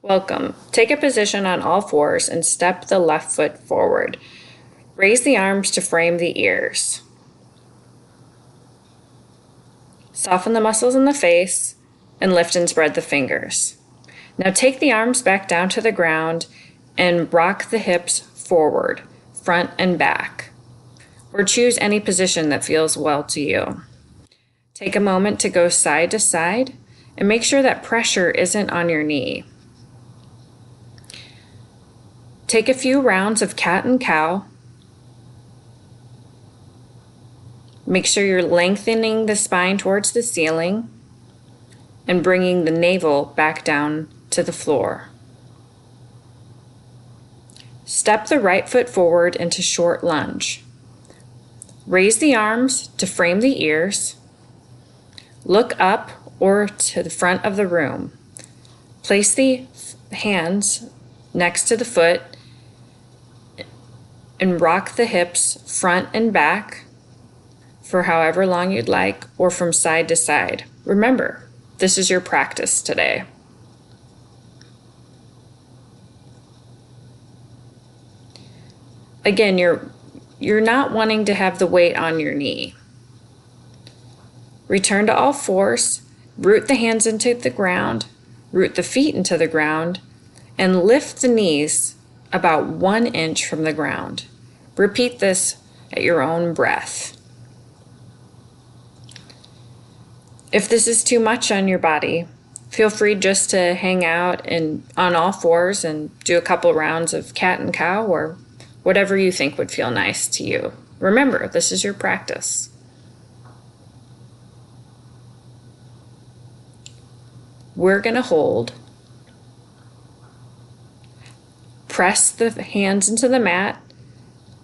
Welcome. Take a position on all fours and step the left foot forward. Raise the arms to frame the ears. Soften the muscles in the face and lift and spread the fingers. Now take the arms back down to the ground and rock the hips forward, front and back, or choose any position that feels well to you. Take a moment to go side to side and make sure that pressure isn't on your knee. Take a few rounds of cat and cow. Make sure you're lengthening the spine towards the ceiling and bringing the navel back down to the floor. Step the right foot forward into short lunge. Raise the arms to frame the ears. Look up or to the front of the room. Place the hands next to the foot and rock the hips front and back for however long you'd like, or from side to side. Remember, this is your practice today. Again, you're not wanting to have the weight on your knee. Return to all fours, root the hands into the ground, root the feet into the ground, and lift the knees about 1 inch from the ground. Repeat this at your own breath. If this is too much on your body, feel free just to hang out on all fours and do a couple rounds of cat and cow or whatever you think would feel nice to you. Remember, this is your practice. We're going to hold. Press the hands into the mat.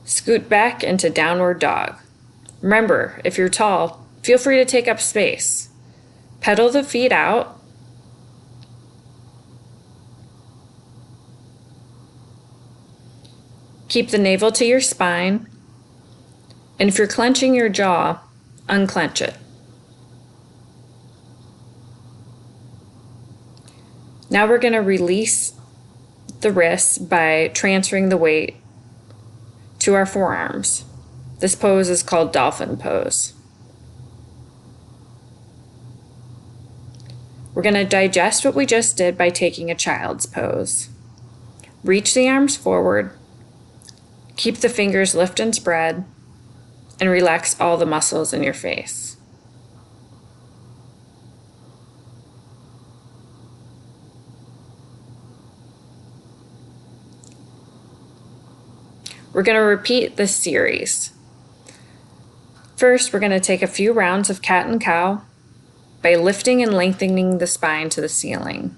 Scoot back into downward dog. Remember, if you're tall, feel free to take up space. Pedal the feet out. Keep the navel to your spine. And if you're clenching your jaw, unclench it. Now we're going to release the wrists by transferring the weight to our forearms. This pose is called dolphin pose. We're going to digest what we just did by taking a child's pose. Reach the arms forward, keep the fingers lift and spread, and relax all the muscles in your face. We're going to repeat this series. First, we're going to take a few rounds of cat and cow by lifting and lengthening the spine to the ceiling.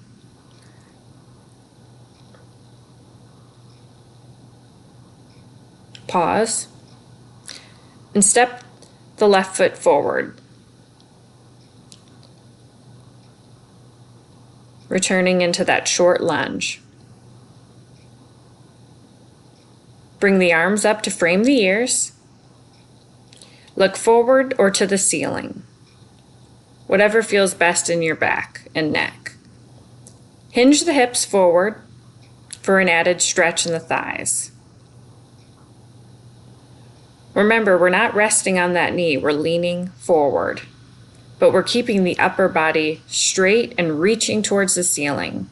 Pause and step the left foot forward, returning into that short lunge. Bring the arms up to frame the ears. Look forward or to the ceiling, whatever feels best in your back and neck. Hinge the hips forward for an added stretch in the thighs. Remember, we're not resting on that knee, we're leaning forward, but we're keeping the upper body straight and reaching towards the ceiling.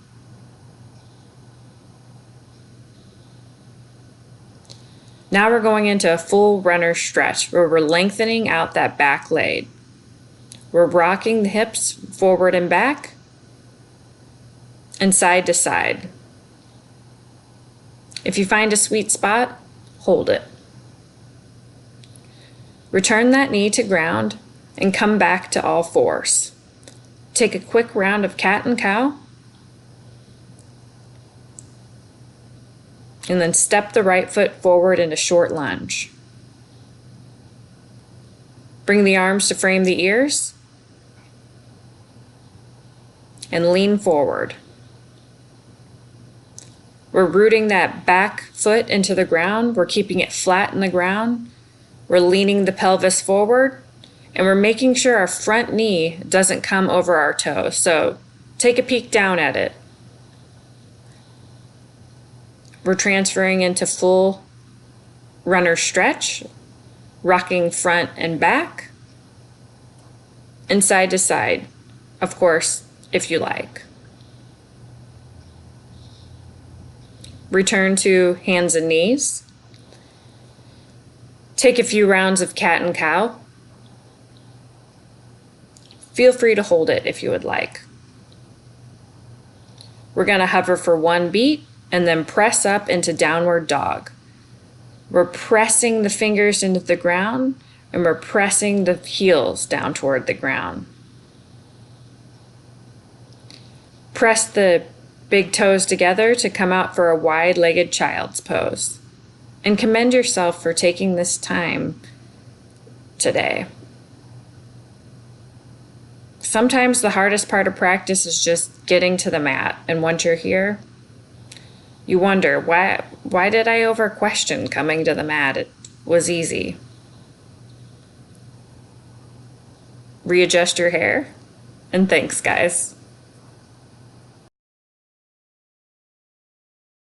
Now we're going into a full runner stretch where we're lengthening out that back leg. We're rocking the hips forward and back and side to side. If you find a sweet spot, hold it. Return that knee to ground and come back to all fours. Take a quick round of cat and cow. And then step the right foot forward in a short lunge. Bring the arms to frame the ears. And lean forward. We're rooting that back foot into the ground. We're keeping it flat in the ground. We're leaning the pelvis forward. And we're making sure our front knee doesn't come over our toe. So take a peek down at it. We're transferring into full runner stretch, rocking front and back, and side to side, of course, if you like. Return to hands and knees. Take a few rounds of cat and cow. Feel free to hold it if you would like. We're going to hover for 1 beat and then press up into downward dog. We're pressing the fingers into the ground and we're pressing the heels down toward the ground. Press the big toes together to come out for a wide-legged child's pose. And commend yourself for taking this time today. Sometimes the hardest part of practice is just getting to the mat. And once you're here, you wonder, why did I over question coming to the mat? It was easy. Readjust your hair, and thanks, guys.